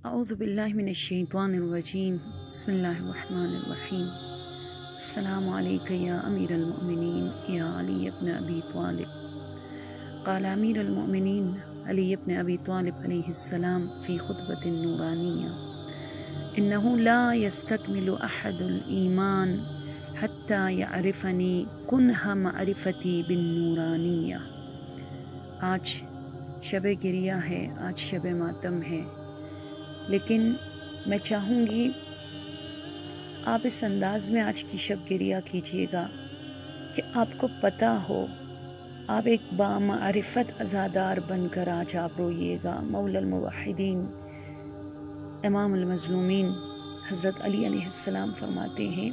اعوذ باللہ من الشیطان الرجیم بسم اللہ الرحمن الرحیم السلام علیکہ یا امیر المؤمنین یا علی ابن ابی طالب قال امیر المؤمنین علی ابن ابی طالب علیہ السلام فی خطبۃ نورانیہ انہ لا یستکمل احد الایمان حتی یعرفنی کنہ معرفتی بالنورانیہ۔ آج شب گریہ ہے، آج شب ماتم ہے، لیکن میں چاہوں گی آپ اس انداز میں آج کی شب گریہ کیجیے گا کہ آپ کو پتہ ہو، آپ ایک بامعرفت عزادار بن کر آج آپ روئیے گا۔ مولا الموحدین امام المظلومین حضرت علی علیہ السلام فرماتے ہیں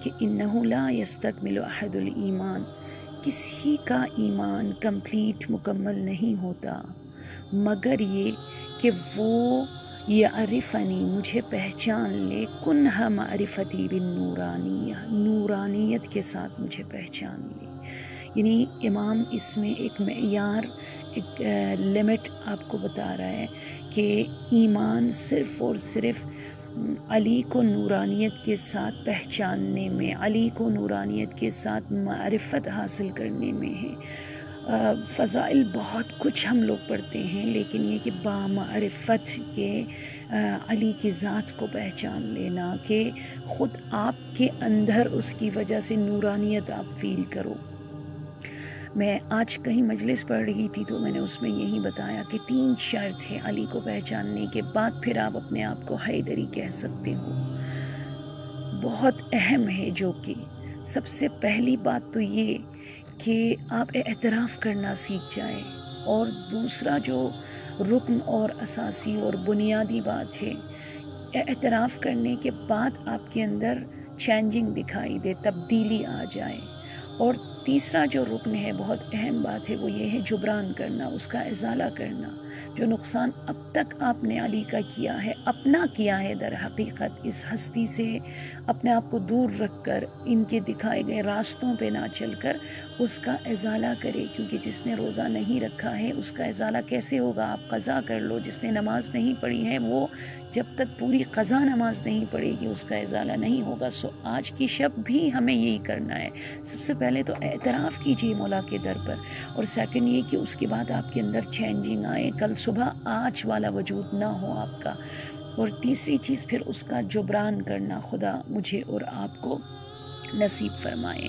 کہ انہ لا یستکمل احد الایمان، کسی کا ایمان کمپلیٹ مکمل نہیں ہوتا مگر یہ کہ وہ یعرفنی مجھے پہچان لے، کنہ معرفتی بالنورانیہ، نورانیت کے ساتھ مجھے پہچان لے۔ یعنی امام اس میں ایک معیار، ایک لمٹ آپ کو بتا رہا ہے کہ ایمان صرف اور صرف علی کو نورانیت کے ساتھ پہچاننے میں، علی کو نورانیت کے ساتھ معرفت حاصل کرنے میں ہے۔ فضائل بہت کچھ ہم لوگ پڑھتے ہیں، لیکن یہ کہ بامعرفت کے علی کی ذات کو پہچان لینا، کہ خود آپ کے اندر اس کی وجہ سے نورانیت آپ فیل کرو۔ میں آج کہیں مجلس پڑھ رہی تھی تو میں نے اس میں یہی بتایا کہ 3 شرط ہے علی کو پہچاننے کے بعد پھر آپ اپنے آپ کو حیدری کہہ سکتے ہو۔ بہت اہم ہے، جو کہ سب سے پہلی بات تو یہ کہ آپ اعتراف کرنا سیکھ جائیں، اور دوسرا جو رکن اور اساسی اور بنیادی بات ہے، اعتراف کرنے کے بعد آپ کے اندر چینجنگ دکھائی دے، تبدیلی آ جائے۔ اور تیسرا جو رکن ہے، بہت اہم بات ہے، وہ یہ ہے جبران کرنا، اس کا ازالہ کرنا۔ جو نقصان اب تک آپ نے علی کا کیا ہے، اپنا کیا ہے، در حقیقت اس ہستی سے اپنے آپ کو دور رکھ کر، ان کے دکھائے گئے راستوں پہ نہ چل کر اس کا ازالہ کرے، کیونکہ جس نے روزہ نہیں رکھا ہے اس کا ازالہ کیسے ہوگا؟ آپ قضا کر لو۔ جس نے نماز نہیں پڑھی ہے، وہ جب تک پوری قضا نماز نہیں پڑھے گی اس کا ازالہ نہیں ہوگا۔ سو آج کی شب بھی ہمیں یہی کرنا ہے۔ سب سے پہلے تو اعتراف کیجیے مولا کے در پر، اور سیکنڈ یہ کہ اس کے بعد آپ کے اندر چینجنگ آئے، کل صبح آج والا وجود نہ ہو آپ کا۔ اور تیسری چیز پھر اس کا جبران کرنا، خدا مجھے اور آپ کو نصیب فرمائے۔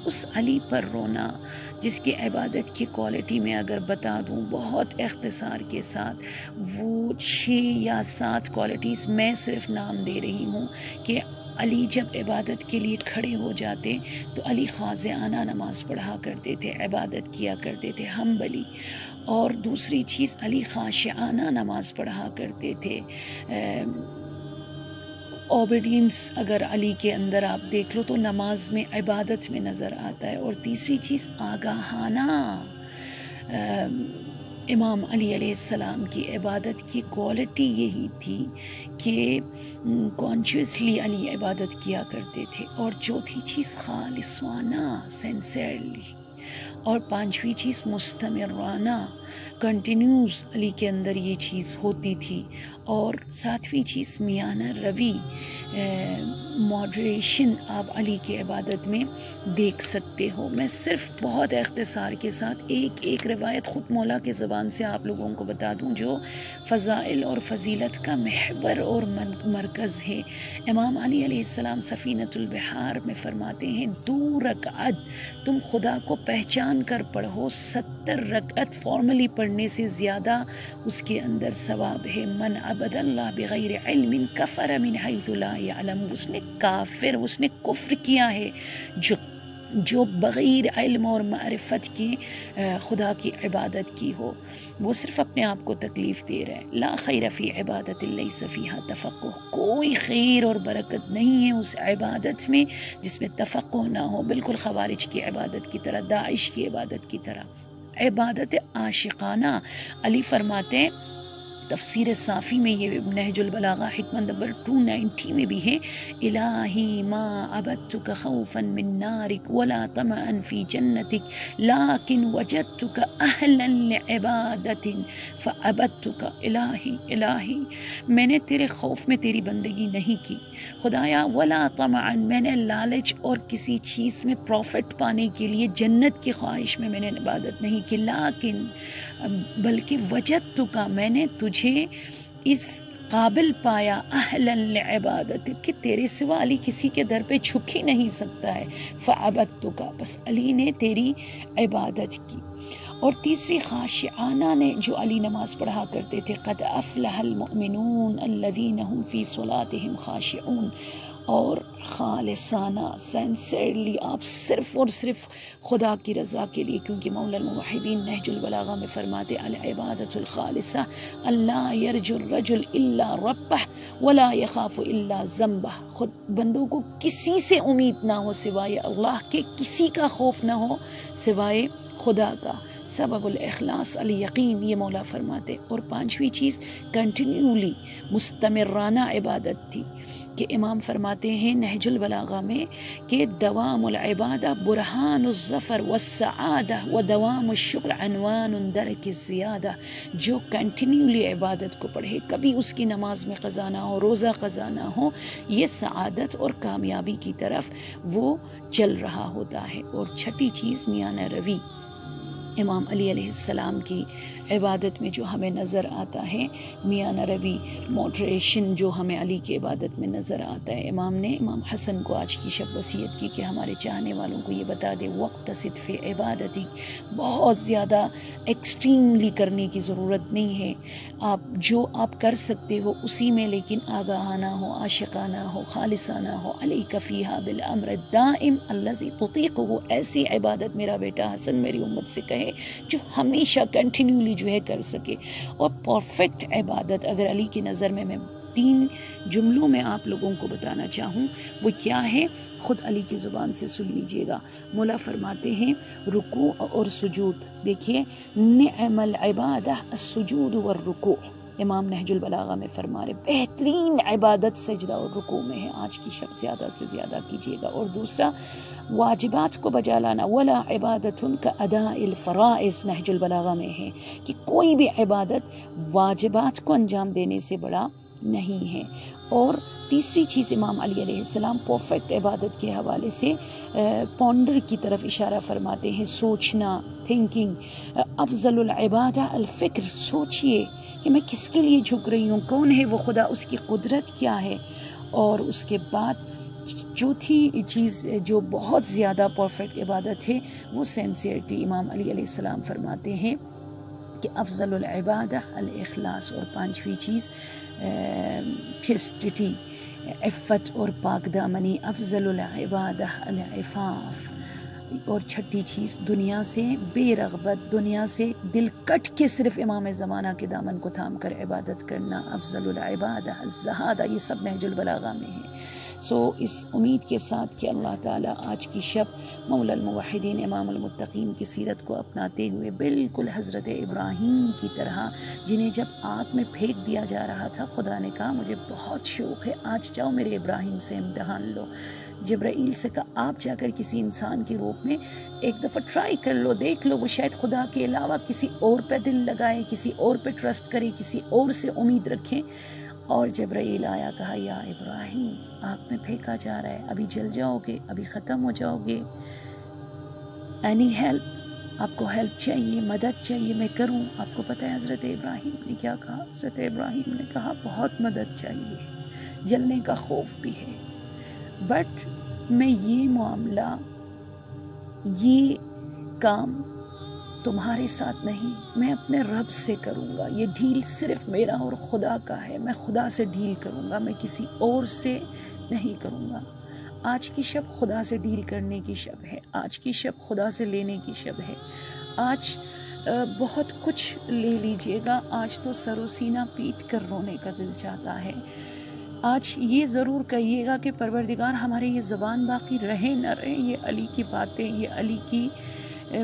اس علی پر رونا جس کی عبادت کی کوالٹی میں اگر بتا دوں بہت اختصار کے ساتھ، وہ 6 یا 7 کوالٹیز میں صرف نام دے رہی ہوں کہ علی جب عبادت کے لیے کھڑے ہو جاتے تو علی خاضعانہ نماز پڑھا کرتے تھے، عبادت کیا کرتے تھے، ہمبلی۔ اور دوسری چیز، علی خاشعانہ نماز پڑھا کرتے تھے، اوبیڈینس اگر علی کے اندر آپ دیکھ لو تو نماز میں، عبادت میں نظر آتا ہے۔ اور تیسری چیز آگاہانہ، امام علی علیہ السلام کی عبادت کی کوالٹی یہی تھی کہ کانشیسلی علی عبادت کیا کرتے تھے۔ اور چوتھی چیز خالصانہ، سینسیئرلی۔ اور 5ویں چیز مستمرانہ، کنٹینیوز علی کے اندر یہ چیز ہوتی تھی۔ اور 7ویں چیز میانہ روی، ماڈریشن آپ علی کی عبادت میں دیکھ سکتے ہو۔ میں صرف بہت اختصار کے ساتھ ایک روایت خود مولا کے زبان سے آپ لوگوں کو بتا دوں، جو فضائل اور فضیلت کا محور اور مرکز ہے۔ امام علی علیہ السلام سفینۃ البحار میں فرماتے ہیں 2 رکعت تم خدا کو پہچان کر پڑھو، 70 رکعت فارملی پڑھنے سے زیادہ اس کے اندر ثواب ہے۔ من عبد اللہ بغیر علم کفر من حیث لا یعلم، اس نے کفر کیا ہے جو بغیر علم اور معرفت کی خدا کی عبادت کی ہو۔ وہ صرف اپنے آپ کو تکلیف دے رہا ہے۔ لا خیر فی عبادت لیس فیہا تفقہ، کوئی خیر اور برکت نہیں ہے اس عبادت میں جس میں تفقہ نہ ہو، بالکل خوارج کی عبادت کی طرح، داعش کی عبادت کی طرح۔ عبادت عاشقانہ، علی فرماتے ہیں تفسیر صافی میں یہ نہج البلاغہ حکمت نمبر 290 میں بھی ہے، الہی ما عبدتک خوفا من نارک ولا طمعا فی جنتک لیکن وجدتک اہلا لعبادت فعبدتک۔ الہی الہی میں نے تیرے خوف میں تیری بندگی نہیں کی خدایا، ولا طمعا میں نے لالچ اور کسی چیز میں پروفٹ پانے کے لیے جنت کی خواہش میں نے عبادت نہیں کی، لیکن بلکہ وجدتک میں نے تجھے اس قابل پایا اہلا لعبادت کہ تیرے سوا علی کسی کے در پہ جھک ہی نہیں سکتا ہے، فعبدتک بس علی نے تیری عبادت کی۔ اور تیسری خاشعانہ نے جو علی نماز پڑھا کرتے تھے، قد افلح المؤمنون الذین هم فی صلاتهم خاشعون، اور خالصانہ سینسرلی آپ صرف اور صرف خدا کی رضا کے لیے، کیونکہ مولا الموحدین نہج البلاغہ میں فرماتے العبادۃ الخالصہ اللہ یرجو الرجل الا ربہ ولا یخاف الا ذنبہ، خود بندوں کو کسی سے امید نہ ہو سوائے اللہ کے، کسی کا خوف نہ ہو سوائے خدا کا، سبب الاخلاص الیقین، یہ مولا فرماتے۔ اور پانچویں چیز کنٹینیولی مستمرانہ عبادت تھی، کہ امام فرماتے ہیں نہج البلاغہ میں کہ دوام العبادہ برہان الظفر والسعادہ و دوام الشکر عنوان درک الزیادہ، جو کنٹینیولی عبادت کو پڑھے، کبھی اس کی نماز میں قضا نہ ہو، روزہ قضا نہ ہو، یہ سعادت اور کامیابی کی طرف وہ چل رہا ہوتا ہے۔ اور چھٹی چیز میانہ روی، امام علی علیہ السلام کی عبادت میں جو ہمیں نظر آتا ہے، میانہ روی، موڈریشن جو ہمیں علی کی عبادت میں نظر آتا ہے۔ امام نے امام حسن کو آج کی شب وصیت کی کہ ہمارے چاہنے والوں کو یہ بتا دے وقتصد فی عبادتی، بہت زیادہ ایکسٹریملی کرنے کی ضرورت نہیں ہے، آپ جو آپ کر سکتے ہو اسی میں، لیکن آگاہانہ ہو، عاشقانہ ہو، خالصانہ ہو۔ علیک فیہا بالامر الدائم الذی تطیقہ، ایسی عبادت میرا بیٹا حسن میری امت سے کہے جو ہمیشہ کنٹینیولی جو ہے کر سکے۔ اور پرفیکٹ عبادت اگر علی کی نظر میں 3 جملوں میں آپ لوگوں کو بتانا چاہوں وہ کیا ہے، خود علی کی زبان سے سن لیجئے گا۔ مولا فرماتے ہیں رکوع اور سجود، دیکھیے نعم العبادہ السجود والرکوع، امام نہج البلاغہ میں فرما رہے بہترین عبادت سجدہ اور رکوع میں ہے، آج کی شب زیادہ سے زیادہ کیجیے گا۔ اور دوسرا واجبات کو بجا لانا، ولا عبادت کاداء الفرائض، نہج البلاغہ میں ہے کہ کوئی بھی عبادت واجبات کو انجام دینے سے بڑا نہیں ہے۔ اور تیسری چیز امام علی علیہ السلام پرفیکٹ عبادت کے حوالے سے پونڈر کی طرف اشارہ فرماتے ہیں، سوچنا، تھنکنگ۔ افضل العبادہ الفکر، سوچئے کہ میں کس کے لیے جھک رہی ہوں، کون ہے وہ خدا، اس کی قدرت کیا ہے۔ اور اس کے بعد چوتھی چیز جو بہت زیادہ پرفیکٹ عبادت ہے وہ سینسیئرٹی، امام علی علیہ السلام فرماتے ہیں کہ افضل العبادہ الاخلاص، اور پانچویں چیز چسٹٹی، عفت اور پاک دامنی، افضل العبادہ العفاف، اور چھٹی چیز دنیا سے بے رغبت، دنیا سے دل کٹ کے صرف امام زمانہ کے دامن کو تھام کر عبادت کرنا، افضل العبادہ الزہادہ، یہ سب نہج البلاغہ میں ہے۔ اس امید کے ساتھ کہ اللہ تعالیٰ آج کی شب مولا الموحدین امام المتقین کی سیرت کو اپناتے ہوئے بالکل حضرت ابراہیم کی طرح، جنہیں جب آگ میں پھینک دیا جا رہا تھا خدا نے کہا مجھے بہت شوق ہے، آج جاؤ میرے ابراہیم سے امتحان لو، جبرائیل سے کہا آپ جا کر کسی انسان کے روپ میں ایک دفعہ ٹرائی کر لو، دیکھ لو وہ شاید خدا کے علاوہ کسی اور پہ دل لگائے، کسی اور پہ ٹرسٹ کرے، کسی اور سے امید رکھے۔ اور جبرائیل آیا، کہا یا ابراہیم آگ میں پھینکا جا رہا ہے، ابھی جل جاؤ گے، ابھی ختم ہو جاؤ گے، اینی ہیلپ، آپ کو ہیلپ چاہیے، مدد چاہیے، میں کروں؟ آپ کو پتہ ہے حضرت ابراہیم نے کیا کہا؟ حضرت ابراہیم نے کہا بہت مدد چاہیے، جلنے کا خوف بھی ہے، بٹ میں یہ معاملہ، یہ کام تمہارے ساتھ نہیں، میں اپنے رب سے کروں گا، یہ ڈیل صرف میرا اور خدا کا ہے، میں خدا سے ڈیل کروں گا، میں کسی اور سے نہیں کروں گا۔ آج کی شب خدا سے ڈیل کرنے کی شب ہے، آج کی شب خدا سے لینے کی شب ہے۔ آج بہت کچھ لے لیجئے گا، آج تو سر و سینہ پیٹ کر رونے کا دل چاہتا ہے۔ آج یہ ضرور کہیے گا کہ پروردگار ہمارے یہ زبان باقی رہے نہ رہے، یہ علی کی باتیں، یہ علی کی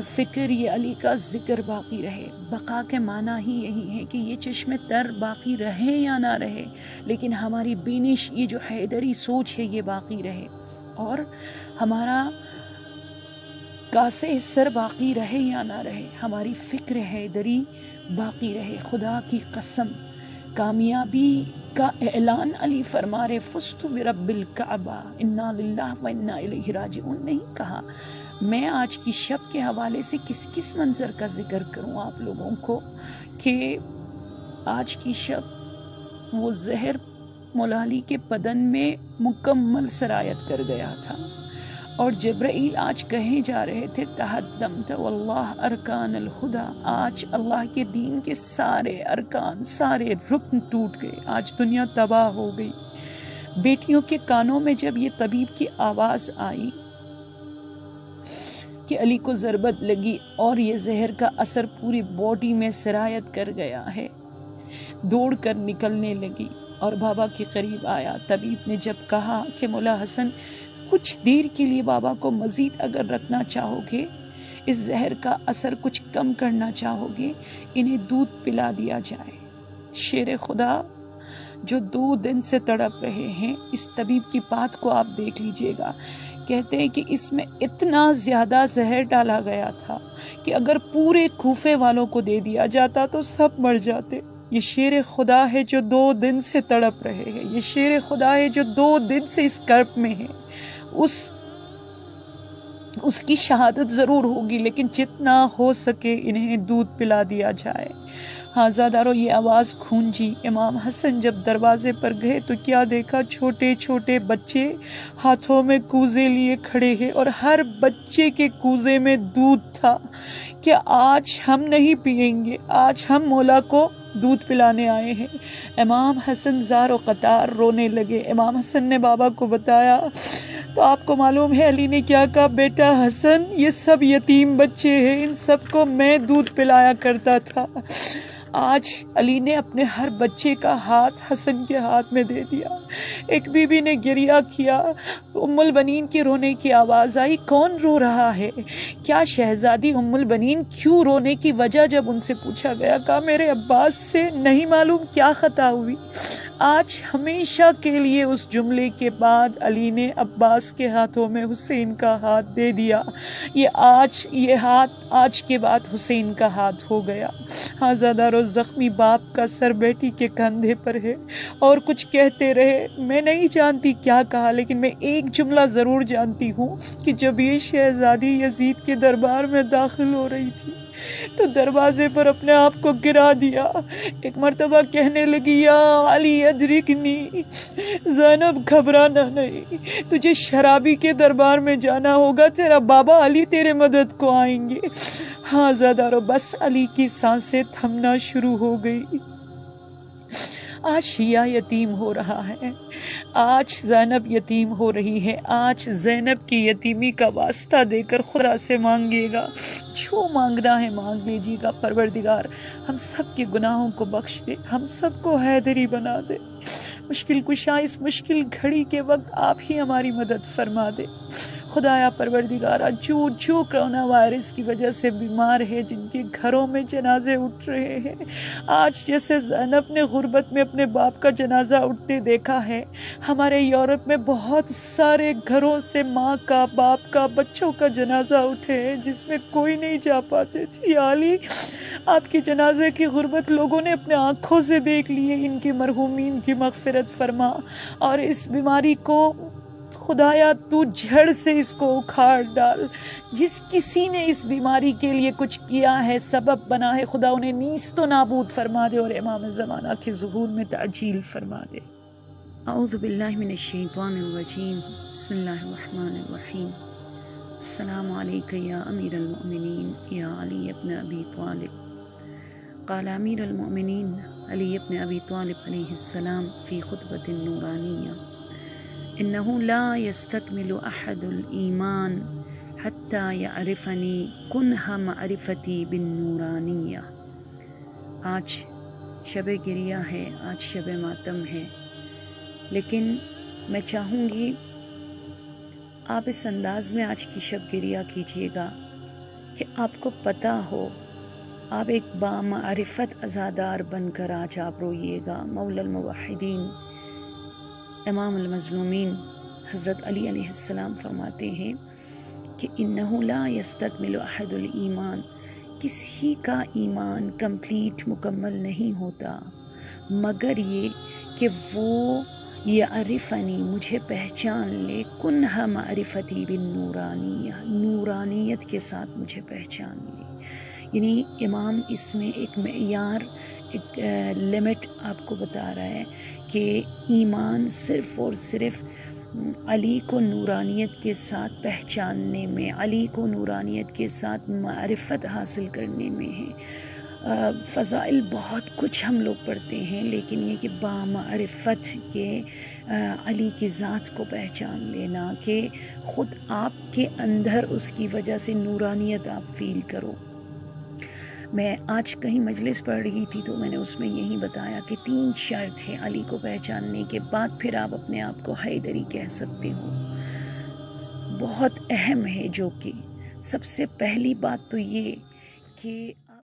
فکر، یہ علی کا ذکر باقی رہے۔ بقا کے معنی ہی یہی ہے کہ یہ چشم تر باقی رہے یا نہ رہے، لیکن ہماری بینش، یہ جو حیدری سوچ ہے، یہ باقی رہے، اور ہمارا کاسے سر باقی رہے یا نہ رہے، ہماری فکر حیدری باقی رہے۔ خدا کی قسم، کامیابی کا اعلان علی فرما رہے، فزت برب الکعبہ انا للہ و انا الیہ راجعون نہیں کہا۔ میں آج کی شب کے حوالے سے کس منظر کا ذکر کروں آپ لوگوں کو کہ آج کی شب وہ زہر مولا علی کے بدن میں مکمل سرایت کر گیا تھا، اور جبرائیل آج کہے جا رہے تھے تہدمت واللہ ارکان الہدا، آج اللہ کے دین کے سارے ارکان، سارے رکن ٹوٹ گئے، آج دنیا تباہ ہو گئی۔ بیٹیوں کے کانوں میں جب یہ طبیب کی آواز آئی کہ علی کو ضربت لگی اور یہ زہر کا اثر پوری باڈی میں سرایت کر گیا ہے، دوڑ کر نکلنے لگی اور بابا کے قریب آیا۔ طبیب نے جب کہا کہ مولا حسن کچھ دیر کے لیے بابا کو مزید اگر رکھنا چاہو گے، اس زہر کا اثر کچھ کم کرنا چاہو گے، انہیں دودھ پلا دیا جائے۔ شیر خدا جو 2 دن سے تڑپ رہے ہیں، اس طبیب کی بات کو آپ دیکھ لیجئے گا۔ کہتے ہیں کہ اس میں اتنا زیادہ زہر ڈالا گیا تھا کہ اگر پورے کوفے والوں کو دے دیا جاتا تو سب مر جاتے۔ یہ شیر خدا ہے جو 2 دن سے تڑپ رہے ہیں، یہ شیر خدا ہے جو 2 دن سے اس کرب میں ہے۔ اس کی شہادت ضرور ہوگی، لیکن جتنا ہو سکے انہیں دودھ پلا دیا جائے۔ ہاں زادارو، یہ آواز گونجی۔ امام حسن جب دروازے پر گئے تو کیا دیکھا؟ چھوٹے چھوٹے بچے ہاتھوں میں کوزے لیے کھڑے ہیں، اور ہر بچے کے کوزے میں دودھ تھا کہ آج ہم نہیں پئیں گے، آج ہم مولا کو دودھ پلانے آئے ہیں۔ امام حسن زار و قطار رونے لگے۔ امام حسن نے بابا کو بتایا تو آپ کو معلوم ہے علی نے کیا کہا؟ بیٹا حسن، یہ سب یتیم بچے ہیں، ان سب کو میں دودھ پلایا کرتا تھا۔ آج علی نے اپنے ہر بچے کا ہاتھ حسن کے ہاتھ میں دے دیا۔ ایک بی بی نے گریہ کیا، ام البنین کی رونے کی آواز آئی، کون رو رہا ہے؟ کیا شہزادی ام البنین کیوں رونے کی وجہ جب ان سے پوچھا گیا، کہا میرے عباس سے نہیں معلوم کیا خطا ہوئی۔ آج ہمیشہ کے لیے اس جملے کے بعد علی نے عباس کے ہاتھوں میں حسین کا ہاتھ دے دیا۔ یہ ہاتھ آج کے بعد حسین کا ہاتھ ہو گیا۔ ہزادارو، زخمی باپ کا سر بیٹی کے کندھے پر ہے، اور کچھ کہتے رہے، میں نہیں جانتی کیا کہا، لیکن میں ایک جملہ ضرور جانتی ہوں کہ جب یہ شہزادی یزید کے دربار میں داخل ہو رہی تھی تو دروازے پر اپنے آپ کو گرا دیا۔ ایک مرتبہ کہنے لگی، یا علی ادرکنی، زینب گھبرانا نہیں، تجھے شرابی کے دربار میں جانا ہوگا، تیرا بابا علی تیرے مدد کو آئیں گے۔ ہاں زادارو، بس علی کی سانسیں تھمنا شروع ہو گئی۔ آج شیعہ یتیم ہو رہا ہے، آج زینب یتیم ہو رہی ہے، آج زینب کی یتیمی کا واسطہ دے کر خدا سے مانگیے گا، جو مانگنا ہے مانگ لیجیے گا۔ پروردگار ہم سب کے گناہوں کو بخش دے، ہم سب کو حیدری بنا دے۔ مشکل کشا، اس مشکل گھڑی کے وقت آپ ہی ہماری مدد فرما دے۔ خدایا پروردگارہ، جو کرونا وائرس کی وجہ سے بیمار ہے، جن کے گھروں میں جنازے اٹھ رہے ہیں، آج جیسے زینب نے غربت میں اپنے باپ کا جنازہ اٹھتے دیکھا ہے، ہمارے یورپ میں بہت سارے گھروں سے ماں کا، باپ کا، بچوں کا جنازہ اٹھے ہیں جس میں کوئی نہیں جا پاتے تھے۔ یا علی، آپ کے جنازے کی غربت لوگوں نے اپنے آنکھوں سے دیکھ لی ہے، ان کی مرحومین کی مغفرت فرما، اور اس بیماری کو خدایا تو جھڑ سے اس کو اکھاڑ ڈال۔ جس کسی نے اس بیماری کے لیے کچھ کیا ہے، سبب بنا ہے، خدا انہیں نیست و نابود فرما دے اور امام زمانہ کے ظہور میں تعجیل فرما دے۔ اعوذ باللہ من الشیطان الرجیم، بسم اللہ الرحمن الرحیم۔ السلام علیکہ یا امیر المؤمنین یا علی ابن ابی طالب۔ قال امیر المؤمنین علی ابن ابی طالب علیہ السلام فی خطبۃ نورانیہ، انه لا يستكمل احد الایمان حتی یعرفنی کنہ معرفتی بالنورانیہ۔ آج شب گریہ ہے، آج شب ماتم ہے، لیکن میں چاہوں گی آپ اس انداز میں آج کی شب گریہ کیجیے گا کہ آپ کو پتہ ہو، آپ ایک بامعرفت عزادار بن کر آج آپ روئیے گا۔ مولا الموحدین امام المظلومین حضرت علی علیہ السلام فرماتے ہیں کہ انہ لا یستکمل احد الایمان، کسی کا ایمان کمپلیٹ مکمل نہیں ہوتا مگر یہ کہ وہ یعرفنی، مجھے پہچان لے، کنہ معرفتی بالنورانیہ، نورانیت کے ساتھ مجھے پہچان لے۔ یعنی امام اس میں ایک معیار، ایک لمٹ آپ کو بتا رہا ہے کہ ایمان صرف اور صرف علی کو نورانیت کے ساتھ پہچاننے میں، علی کو نورانیت کے ساتھ معرفت حاصل کرنے میں ہے۔ فضائل بہت کچھ ہم لوگ پڑھتے ہیں، لیکن یہ کہ بامعرفت کے علی کی ذات کو پہچان لینا، کہ خود آپ کے اندر اس کی وجہ سے نورانیت آپ فیل کرو۔ میں آج کہیں مجلس پڑھ رہی تھی تو میں نے اس میں یہی بتایا کہ 3 شرط ہیں علی کو پہچاننے کے بعد پھر آپ اپنے آپ کو حیدری کہہ سکتے ہو۔ بہت اہم ہے، جو کہ سب سے پہلی بات تو یہ کہ